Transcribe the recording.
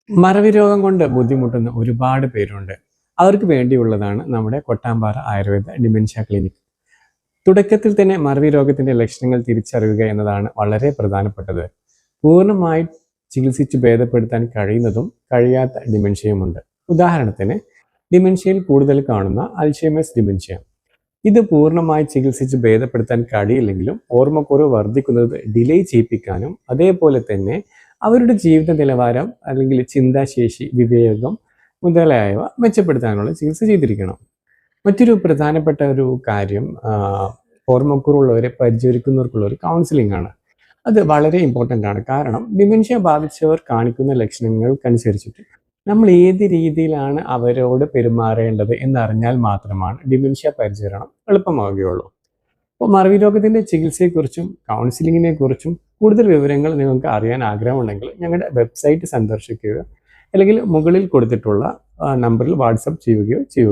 മറവി രോഗം കൊണ്ട് ബുദ്ധിമുട്ടുന്ന ഒരുപാട് പേരുണ്ട്. അവർക്ക് വേണ്ടിയുള്ളതാണ് നമ്മുടെ കൊട്ടാമ്പാറ ആയുർവേദ ഡിമെൻഷ്യ ക്ലിനിക്. തുടക്കത്തിൽ തന്നെ മറവി രോഗത്തിന്റെ ലക്ഷണങ്ങൾ തിരിച്ചറിയുക എന്നതാണ് വളരെ പ്രധാനപ്പെട്ടത്. പൂർണ്ണമായി ചികിത്സിച്ച് ഭേദപ്പെടുത്താൻ കഴിയുന്നതും കഴിയാത്ത ഡിമെൻഷ്യയുമുണ്ട്. ഉദാഹരണത്തിന് ഡിമെൻഷ്യയിൽ കൂടുതൽ കാണുന്ന അൽഷൈമേഴ്സ് ഡിമെൻഷ്യ. ഇത് പൂർണ്ണമായി ചികിത്സിച്ച് ഭേദപ്പെടുത്താൻ കഴിയില്ലെങ്കിലും ഓർമ്മക്കുറവ് വർദ്ധിക്കുന്നത് ഡിലേ ചെയ്യിപ്പിക്കാനും അതേപോലെ തന്നെ അവരുടെ ജീവിത നിലവാരം അല്ലെങ്കിൽ ചിന്താശേഷി, വിവേകം മുതലായവ മെച്ചപ്പെടുത്താനുള്ള ചികിത്സ ചെയ്തിരിക്കണം. മറ്റൊരു പ്രധാനപ്പെട്ട ഒരു കാര്യം ഓർമ്മക്കുറവുള്ളവരെ പരിചരിക്കുന്നവർക്കുള്ള ഒരു കൗൺസിലിംഗ് ആണ്. അത് വളരെ ഇമ്പോർട്ടൻ്റ് ആണ്. കാരണം ഡിമെൻഷ്യ ബാധിച്ചവർ കാണിക്കുന്ന ലക്ഷണങ്ങൾക്കനുസരിച്ചിട്ട് നമ്മൾ ഏത് രീതിയിലാണ് അവരോട് പെരുമാറേണ്ടത് എന്നറിഞ്ഞാൽ മാത്രമാണ് ഡിമെൻഷ്യ പരിചരണം എളുപ്പമാവുകയുള്ളൂ. അപ്പോൾ മറവി രോഗത്തിൻ്റെ ചികിത്സയെക്കുറിച്ചും കൗൺസിലിങ്ങിനെ കുറിച്ചും കൂടുതൽ വിവരങ്ങൾ നിങ്ങൾക്ക് അറിയാൻ ആഗ്രഹമുണ്ടെങ്കിൽ ഞങ്ങളുടെ വെബ്സൈറ്റ് സന്ദർശിക്കുക, അല്ലെങ്കിൽ മുകളിൽ കൊടുത്തിട്ടുള്ള നമ്പറിൽ വാട്സപ്പ് ചെയ്യുകയോ ചെയ്യുക.